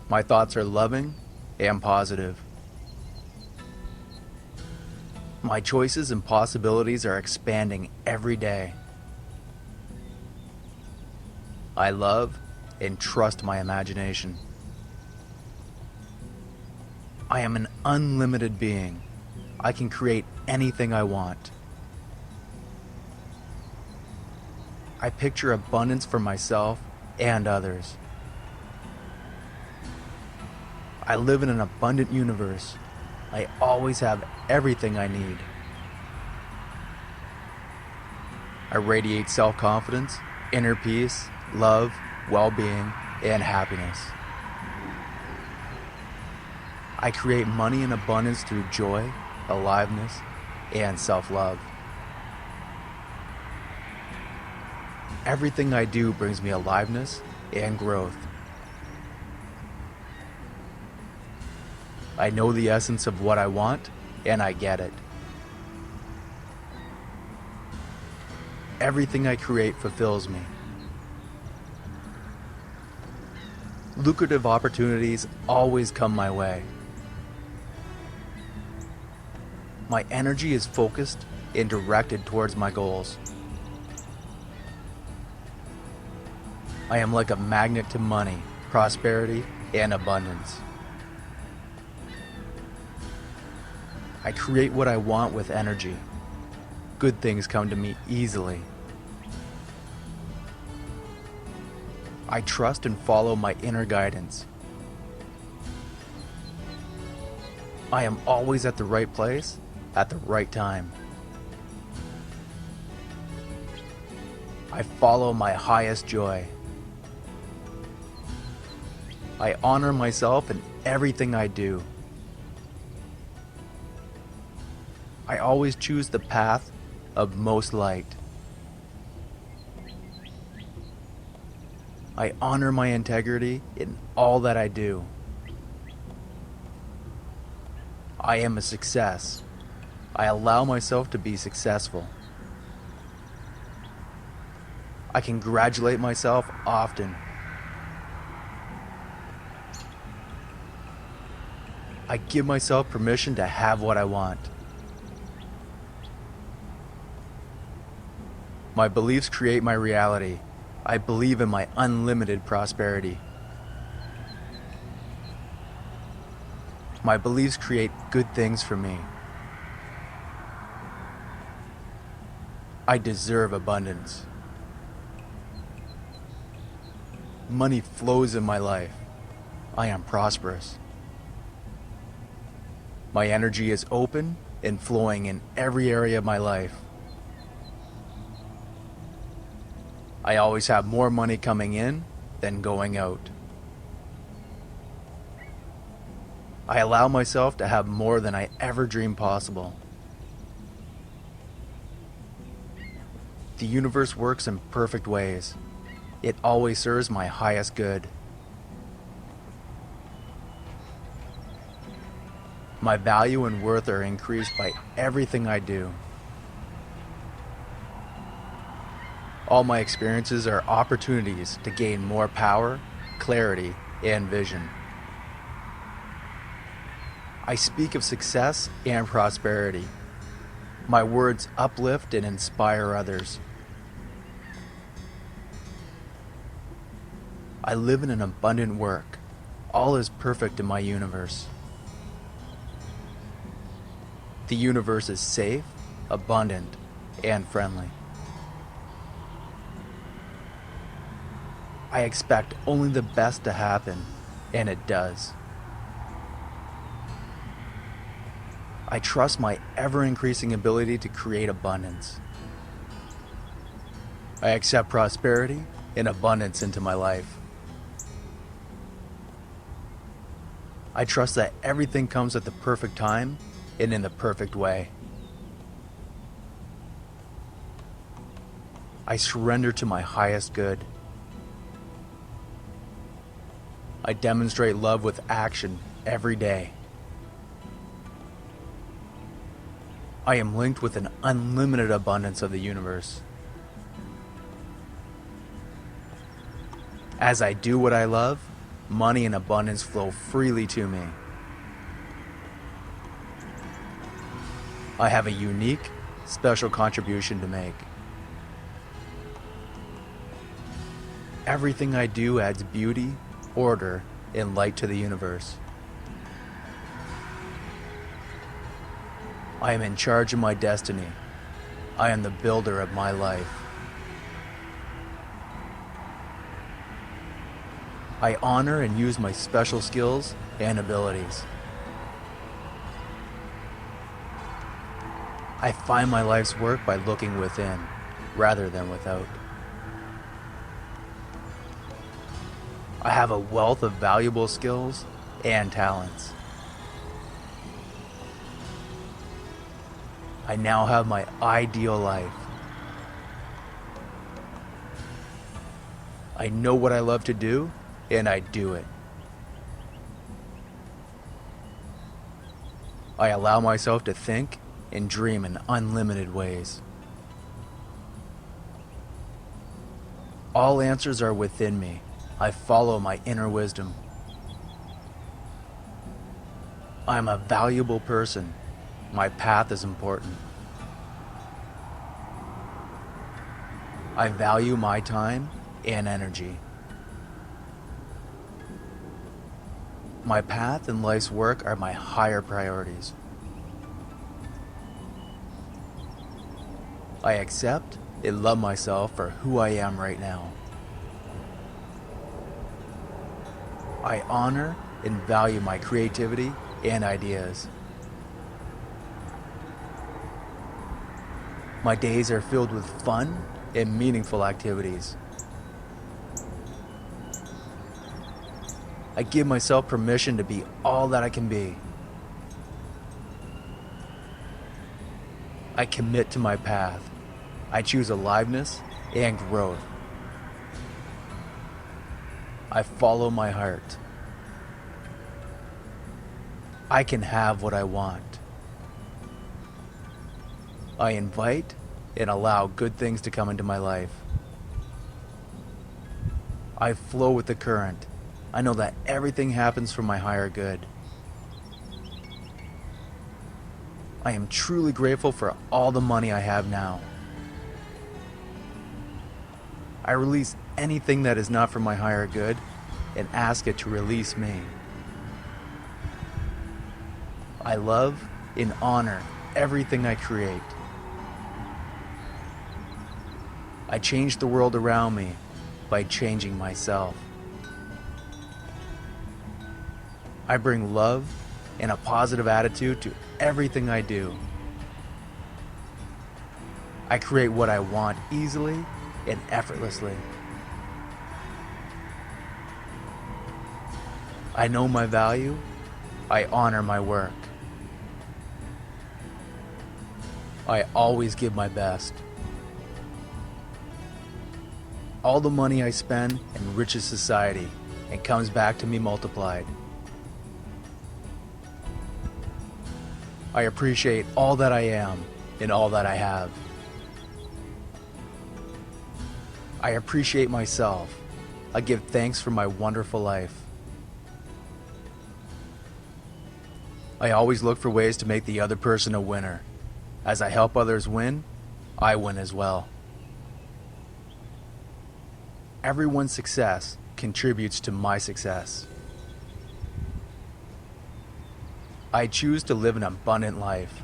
Speaker 4: My thoughts are loving and positive. My choices and possibilities are expanding every day. I love and trust my imagination. I am an unlimited being. I can create anything I want. I picture abundance for myself and others. I live in an abundant universe. I always have everything I need. I radiate self-confidence, inner peace, love, well-being, and happiness. I create money in abundance through joy, aliveness, and self-love. Everything I do brings me aliveness and growth. I know the essence of what I want, and I get it. everything I create fulfills me. Lucrative opportunities always come my way. My energy is focused and directed towards my goals. I am like a magnet to money, prosperity, and abundance. I create what I want with energy. Good things come to me easily. I trust and follow my inner guidance. I am always at the right place at the right time. I follow my highest joy. I honor myself in everything I do. I always choose the path of most light. I honor my integrity in all that I do. I am a success. I allow myself to be successful. I congratulate myself often. I give myself permission to have what I want. My beliefs create my reality. I believe in my unlimited prosperity. My beliefs create good things for me. I deserve abundance. Money flows in my life. I am prosperous. My energy is open and flowing in every area of my life. I always have more money coming in than going out. I allow myself to have more than I ever dreamed possible. The universe works in perfect ways. It always serves my highest good. My value and worth are increased by everything I do. All my experiences are opportunities to gain more power, clarity, and vision. I speak of success and prosperity. My words uplift and inspire others. I live in an abundant work. All is perfect in my universe. The universe is safe, abundant, and friendly. I expect only the best to happen, and it does. I trust my ever-increasing ability to create abundance. I accept prosperity and abundance into my life. I trust that everything comes at the perfect time and in the perfect way. I surrender to my highest good. I demonstrate love with action every day. I am linked with an unlimited abundance of the universe. As I do what I love, money and abundance flow freely to me. I have a unique, special contribution to make. Everything I do adds beauty, order, and light to the universe. I am in charge of my destiny. I am the builder of my life. I honor and use my special skills and abilities. I find my life's work by looking within, rather than without. I have a wealth of valuable skills and talents. I now have my ideal life. I know what I love to do, and I do it. I allow myself to think and dream in unlimited ways. All answers are within me. I follow my inner wisdom. I'm a valuable person. My path is important. I value my time and energy. My path and life's work are my higher priorities. I accept and love myself for who I am right now. I honor and value my creativity and ideas. My days are filled with fun and meaningful activities. I give myself permission to be all that I can be. I commit to my path. I choose aliveness and growth. I follow my heart. I can have what I want. I invite and allow good things to come into my life. I flow with the current. I know that everything happens for my higher good. I am truly grateful for all the money I have now. I release anything that is not for my higher good and ask it to release me. I love and honor everything I create. I change the world around me by changing myself. I bring love and a positive attitude to everything I do. I create what I want easily and effortlessly. I know my value. I honor my work. I always give my best. All the money I spend enriches society and comes back to me multiplied. I appreciate all that I am and all that I have. I appreciate myself. I give thanks for my wonderful life. I always look for ways to make the other person a winner. As I help others win, I win as well. Everyone's success contributes to my success. I choose to live an abundant life.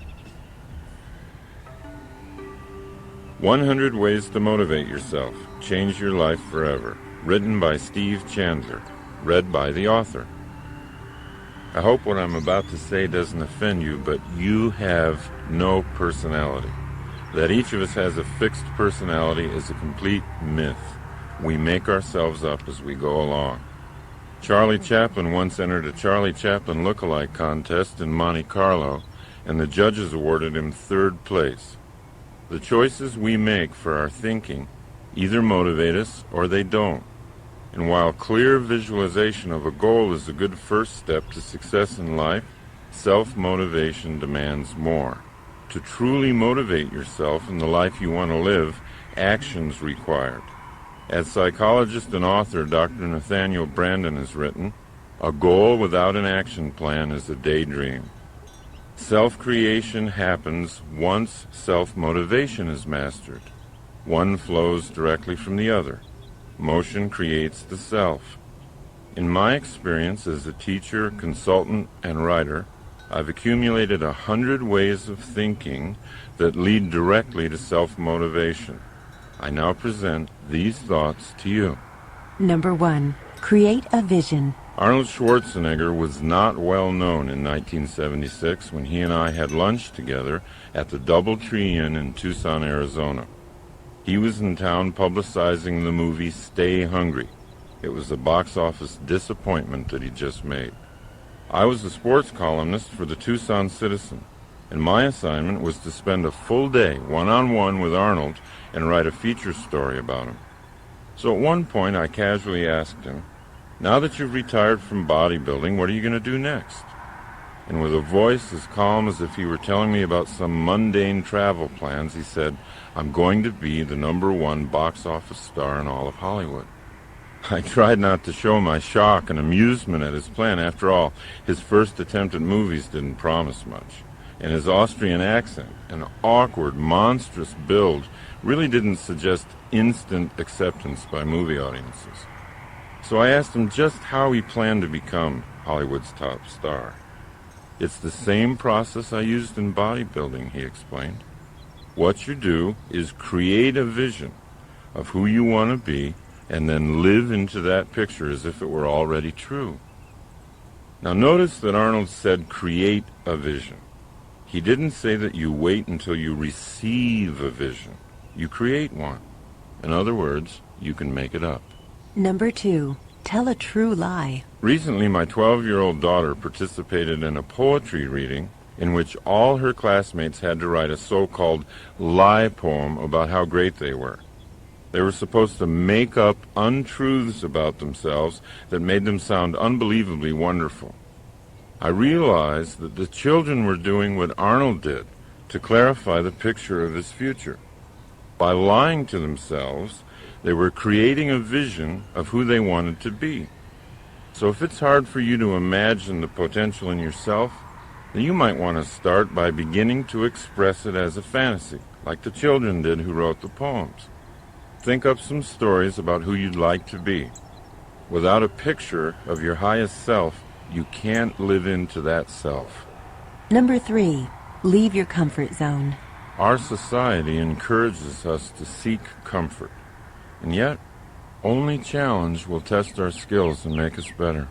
Speaker 5: 100 Ways to Motivate Yourself. Change Your Life Forever. Written by Steve Chandler. Read by the author. I hope what I'm about to say doesn't offend you, but you have no personality. That each of us has a fixed personality is a complete myth. We make ourselves up as we go along. Charlie Chaplin once entered a Charlie Chaplin look-alike contest in Monte Carlo, and the judges awarded him 3rd place. The choices we make for our thinking either motivate us or they don't. And while clear visualization of a goal is a good first step to success in life, self-motivation demands more. To truly motivate yourself in the life you want to live, action's required. As psychologist and author Dr. Nathaniel Branden has written, a goal without an action plan is a daydream. Self-creation happens once self-motivation is mastered. One flows directly from the other. Motion creates the self. In my experience as a teacher, consultant, and writer, I've accumulated 100 ways of thinking that lead directly to self-motivation. I now present these thoughts to you.
Speaker 6: Number 1. Create a vision.
Speaker 5: Arnold Schwarzenegger was not well known in 1976 when he and I had lunch together at the DoubleTree Inn in Tucson, Arizona. He was in town publicizing the movie Stay Hungry. It was a box office disappointment that he just made. I was a sports columnist for the Tucson Citizen, and my assignment was to spend a full day one-on-one with Arnold and write a feature story about him. So at one point I casually asked him, "Now that you've retired from bodybuilding, what are you going to do next?" and with a voice as calm as if he were telling me about some mundane travel plans, he said, "I'm going to be the #1 box office star in all of Hollywood." I tried not to show my shock and amusement at his plan. After all, his first attempt at movies didn't promise much, and his Austrian accent, an awkward, monstrous build, really didn't suggest instant acceptance by movie audiences. So I asked him just how he planned to become Hollywood's top star. "It's the same process I used in bodybuilding," he explained. "What you do is create a vision of who you want to be and then live into that picture as if it were already true." Now notice that Arnold said create a vision. He didn't say that you wait until you receive a vision. You create one. In other words, you can make it up.
Speaker 6: Number 2. Tell a true lie.
Speaker 5: Recently, my 12-year-old daughter participated in a poetry reading in which all her classmates had to write a so-called lie poem about how great they were. They were supposed to make up untruths about themselves that made them sound unbelievably wonderful. I realized that the children were doing what Arnold did to clarify the picture of his future. By lying to themselves, they were creating a vision of who they wanted to be. So if it's hard for you to imagine the potential in yourself, then you might want to start by beginning to express it as a fantasy, like the children did who wrote the poems. Think up some stories about who you'd like to be. Without a picture of your highest self, you can't live into that self.
Speaker 6: Number 3. Leave your comfort zone.
Speaker 5: Our society encourages us to seek comfort, and yet only challenge will test our skills and make us better.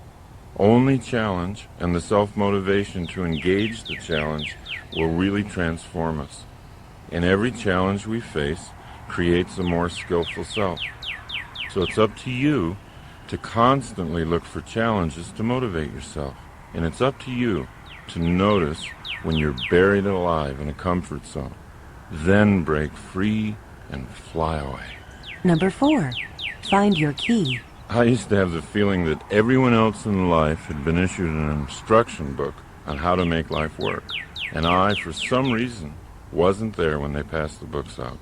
Speaker 5: Only challenge and the self-motivation to engage the challenge will really transform us. And every challenge we face creates a more skillful self. So it's up to you to constantly look for challenges to motivate yourself. And it's up to you to notice when you're buried alive in a comfort zone. Then break free and fly away.
Speaker 6: Number 4. Find your key.
Speaker 5: I used to have the feeling that everyone else in life had been issued an instruction book on how to make life work. And I, for some reason, wasn't there when they passed the books out.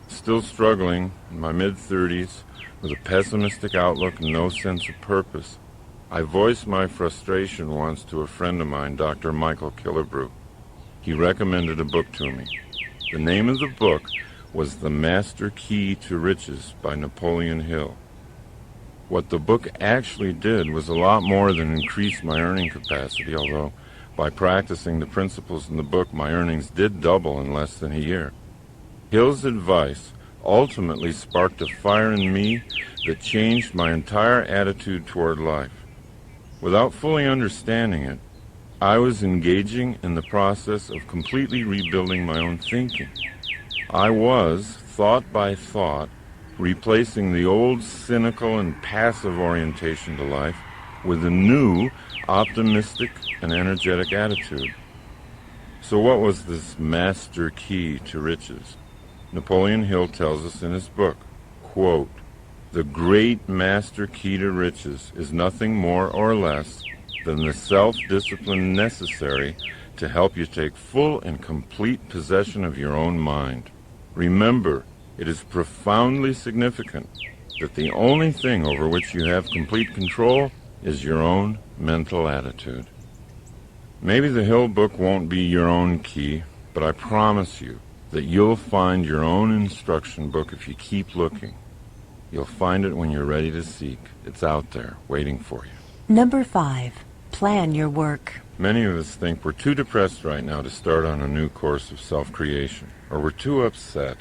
Speaker 5: Still struggling in my mid-30s with a pessimistic outlook and no sense of purpose, I voiced my frustration once to a friend of mine, Dr. Michael Killebrew. He recommended a book to me. The name of the book was The Master Key to Riches by Napoleon Hill. What the book actually did was a lot more than increase my earning capacity, although by practicing the principles in the book, my earnings did double in less than a year. Hill's advice ultimately sparked a fire in me that changed my entire attitude toward life. Without fully understanding it, I was engaging in the process of completely rebuilding my own thinking. I was, thought by thought, replacing the old cynical and passive orientation to life with a new, optimistic and energetic attitude. So what was this master key to riches? Napoleon Hill tells us in his book, quote, "The great master key to riches is nothing more or less than the self-discipline necessary to help you take full and complete possession of your own mind. Remember, it is profoundly significant that the only thing over which you have complete control is your own mental attitude." Maybe the Hill book won't be your own key, but I promise you that you'll find your own instruction book if you keep looking. You'll find it when you're ready to seek. It's out there, waiting for you.
Speaker 6: Number 5. Plan your work.
Speaker 5: Many of us think we're too depressed right now to start on a new course of self-creation, or we're too upset.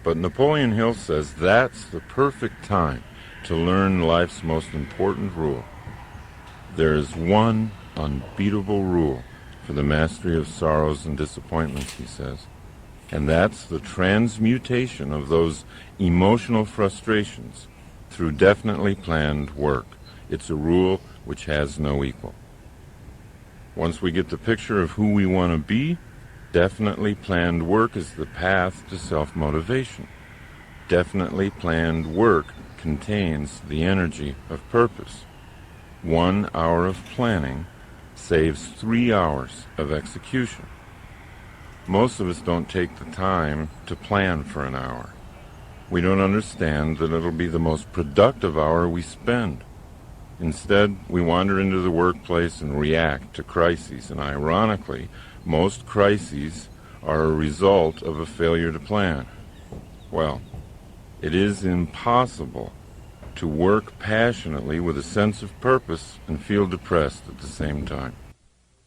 Speaker 5: But Napoleon Hill says that's the perfect time to learn life's most important rule. There is one unbeatable rule for the mastery of sorrows and disappointments, he says, and that's the transmutation of those emotional frustrations through definitely planned work. It's a rule which has no equal. Once we get the picture of who we want to be, definitely planned work is the path to self-motivation. Definitely planned work contains the energy of purpose. 1 hour of planning saves 3 hours of execution. Most of us don't take the time to plan for an hour. We don't understand that it'll be the most productive hour we spend. Instead, we wander into the workplace and react to crises, and ironically, most crises are a result of a failure to plan. Well, it is impossible to work passionately with a sense of purpose and feel depressed at the same time.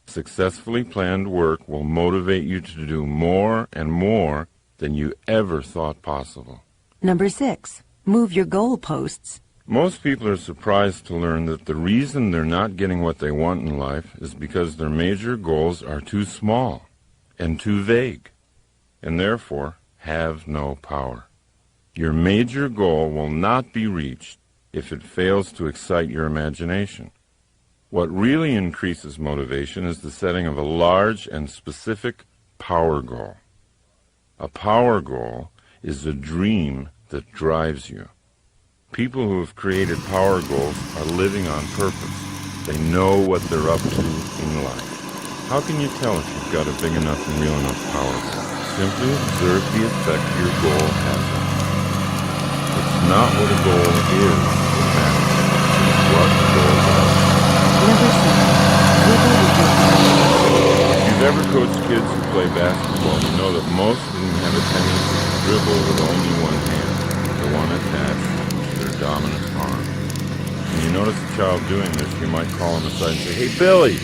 Speaker 5: Successfully planned work will motivate you to do more and more than you ever thought possible.
Speaker 6: Number 6. Move your goalposts.
Speaker 5: Most people are surprised to learn that the reason they're not getting what they want in life is because their major goals are too small and too vague, and therefore have no power. Your major goal will not be reached if it fails to excite your imagination. What really increases motivation is the setting of a large and specific power goal. A power goal is a dream that drives you. People who have created power goals are living on purpose. They know what they're up to in life. How can you tell if you've got a big enough and real enough power goal? Simply observe the effect your goal has on you. It's not what a goal is that matters. It's what the goal does.
Speaker 6: Number 7. Dribble with your hand.
Speaker 5: If you've ever coached kids who play basketball, you know that most of them have a tendency to dribble with only one hand, the one attached to their dominant arm. When you notice a child doing this, you might call him aside and say, "Hey, Billy,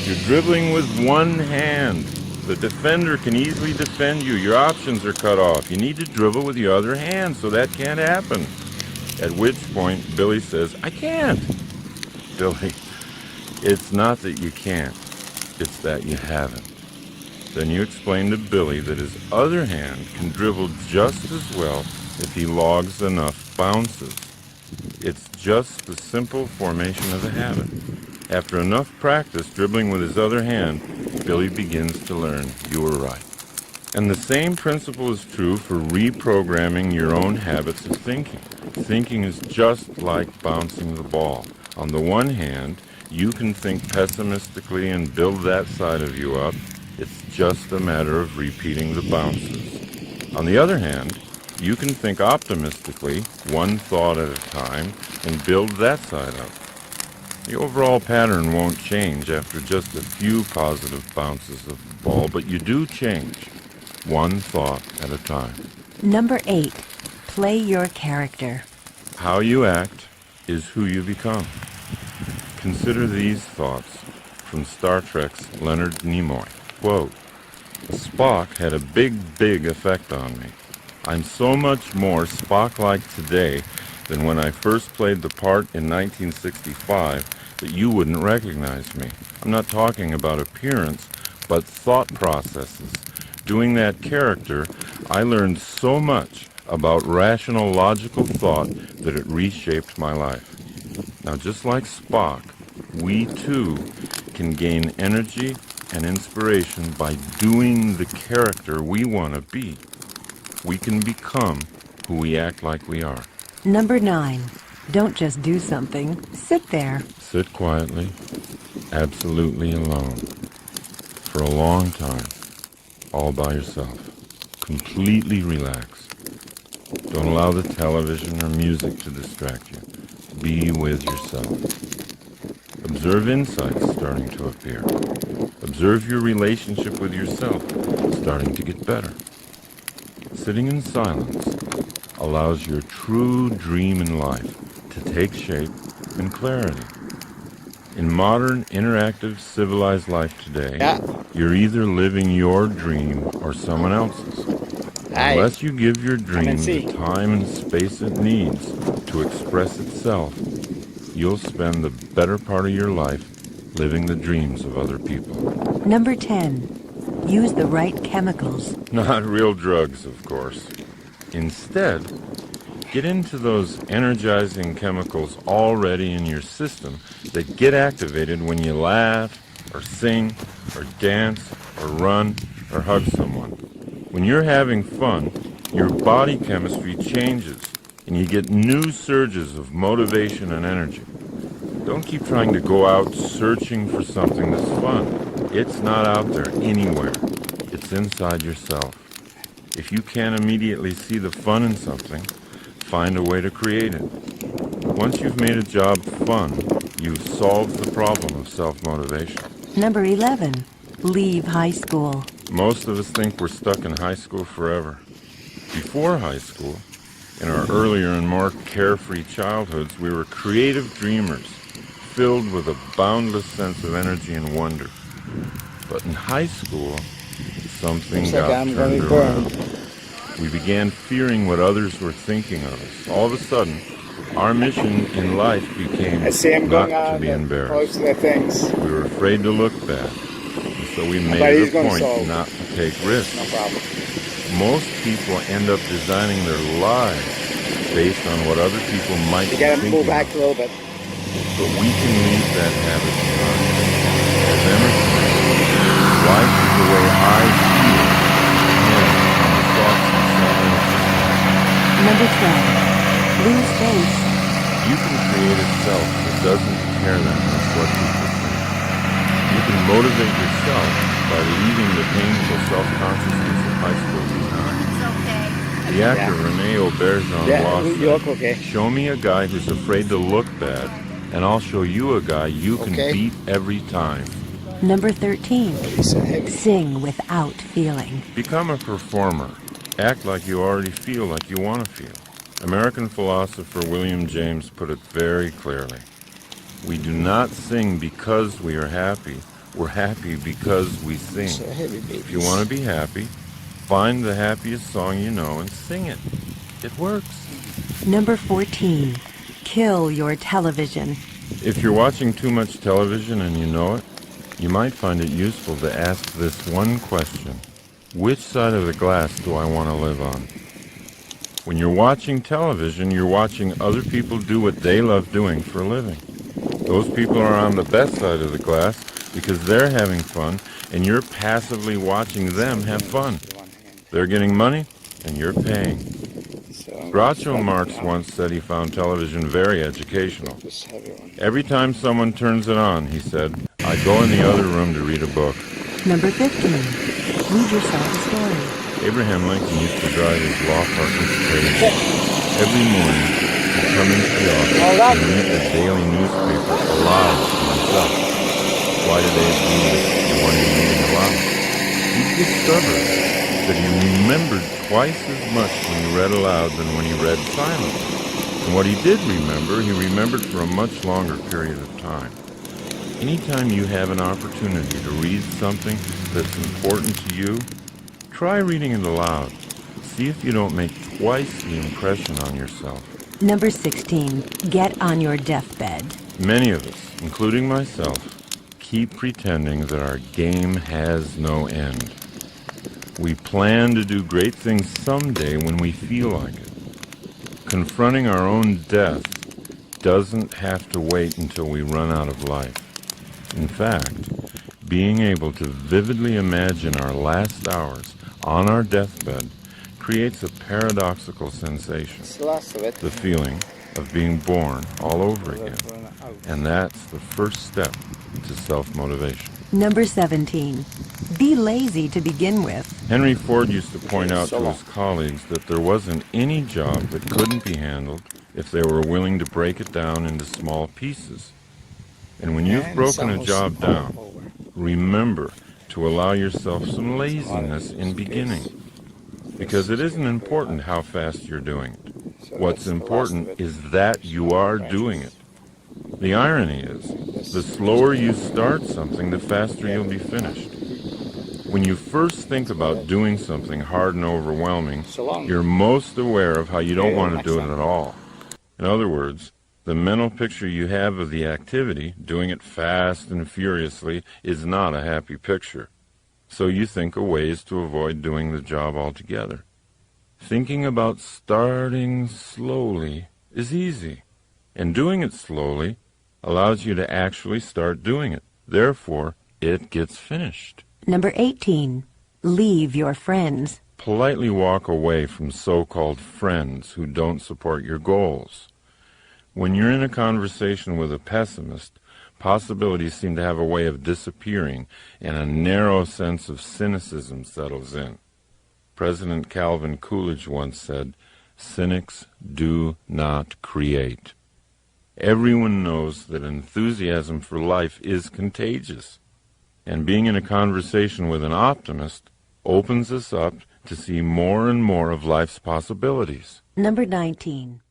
Speaker 5: you're dribbling with one hand. The defender can easily defend you. Your options are cut off. You need to dribble with your other hand, so that can't happen." At which point, Billy says, "I can't." Billy, it's not that you can't. It's that you haven't. Then you explain to Billy that his other hand can dribble just as well if he logs enough bounces. It's just the simple formation of a habit. After enough practice dribbling with his other hand, Billy begins to learn you were right. And the same principle is true for reprogramming your own habits of thinking. Thinking is just like bouncing the ball. On the one hand, you can think pessimistically and build that side of you up. It's just a matter of repeating the bounces. On the other hand, you can think optimistically, one thought at a time, and build that side up. The overall pattern won't change after just a few positive bounces of the ball, but you do change, one thought at a time.
Speaker 6: Number 8. Play your character.
Speaker 5: How you act is who you become. Consider these thoughts from Star Trek's Leonard Nimoy. Quote, "Spock had a big effect on me. I'm so much more Spock-like today than when I first played the part in 1965 that you wouldn't recognize me. I'm not talking about appearance, but thought processes. Doing that character, I learned so much about rational, logical thought that it reshaped my life." Now, just like Spock, we too can gain energy and inspiration by doing the character we want to be. We can become who we act like we are.
Speaker 6: Number 9. Don't just do something. Sit there.
Speaker 5: Sit quietly, absolutely alone, for a long time, all by yourself. Completely relaxed. Don't allow the television or music to distract you. Be with yourself. Observe insights starting to appear. Observe your relationship with yourself starting to get better. Sitting in silence allows your true dream in life to take shape and clarity. In modern, interactive, civilized life today, you're either living your dream or someone else's. Unless you give your dream the time and space it needs to express itself, you'll spend the better part of your life living the dreams of other people.
Speaker 6: Number 10. Use the right chemicals.
Speaker 5: Not real drugs, of course. Instead, get into those energizing chemicals already in your system that get activated when you laugh, or sing, or dance, or run, or hug someone. When you're having fun, your body chemistry changes, and you get new surges of motivation and energy. Don't keep trying to go out searching for something that's fun. It's not out there anywhere. It's inside yourself. If you can't immediately see the fun in something, find a way to create it. Once you've made a job fun, you've solved the problem of self-motivation.
Speaker 6: Number 11. Leave high school.
Speaker 5: Most of us think we're stuck in high school forever. Before high school, in our earlier and more carefree childhoods, we were creative dreamers, filled with a boundless sense of energy and wonder. But in high school, something got turned around. We began fearing what others were thinking of us. All of a sudden, our mission in life became not to be embarrassed. We were afraid to look bad, and so we made it a point not to take risks. Most people end up designing their lives based on what other people might be thinking of. But we can leave that habit behind. As Emerson said, life is the way I feel, and the thoughts of someone else.
Speaker 6: Number 12. Lose faith.
Speaker 5: You can create a self that doesn't care that much what people think. You can motivate yourself by leaving the painful self-consciousness of high school behind. The actor Rene Auberjonois said, "Show me a guy who's afraid to look bad, and I'll show you a guy you can beat every time."
Speaker 6: Number 13. Sing without feeling.
Speaker 5: Become a performer. Act like you already feel like you want to feel. American philosopher William James put it very clearly. We do not sing because we are happy. We're happy because we sing. If you want to be happy, find the happiest song you know and sing it. It works.
Speaker 6: Number 14. Kill your television.
Speaker 5: If you're watching too much television and you know it, you might find it useful to ask this one question. Which side of the glass do I want to live on? When you're watching television, you're watching other people do what they love doing for a living. Those people are on the best side of the glass because they're having fun, and you're passively watching them have fun. They're getting money, and you're paying. Groucho Marx once said he found television very educational. Every time someone turns it on, he said, I go in the other room to read a book.
Speaker 6: Number 15. Read yourself a story.
Speaker 5: Abraham Lincoln used to drive his law partner crazy. Every morning, he'd come into the office and read the daily newspaper aloud to himself. Why did Abe do this one evening aloud? He discovered that he remembered twice as much when he read aloud than when he read silently. And what he did remember, he remembered for a much longer period of time. Anytime you have an opportunity to read something that's important to you, try reading it aloud. See if you don't make twice the impression on yourself.
Speaker 6: Number 16. Get on your deathbed.
Speaker 5: Many of us, including myself, keep pretending that our game has no end. We plan to do great things someday when we feel like it. Confronting our own death doesn't have to wait until we run out of life. In fact, being able to vividly imagine our last hours on our deathbed creates a paradoxical sensation, the feeling of being born all over again. And that's the first step to self-motivation.
Speaker 6: Number 17. Be lazy to begin with.
Speaker 5: Henry Ford used to point out to his colleagues that there wasn't any job that couldn't be handled if they were willing to break it down into small pieces. And when you've broken a job down, remember to allow yourself some laziness in beginning. Because it isn't important how fast you're doing it. What's important is that you are doing it. The irony is, the slower you start something, the faster you'll be finished. When you first think about doing something hard and overwhelming, you're most aware of how you don't want to do it at all. In other words, the mental picture you have of the activity, doing it fast and furiously, is not a happy picture. So you think of ways to avoid doing the job altogether. Thinking about starting slowly is easy, and doing it slowly allows you to actually start doing it. Therefore, it gets finished.
Speaker 6: Number 18. Leave your friends.
Speaker 5: Politely walk away from so-called friends who don't support your goals. When you're in a conversation with a pessimist, possibilities seem to have a way of disappearing, and a narrow sense of cynicism settles in. President Calvin Coolidge once said, "Cynics do not create." Everyone knows that enthusiasm for life is contagious, and being in a conversation with an optimist opens us up to see more and more of life's possibilities.
Speaker 6: Number 19.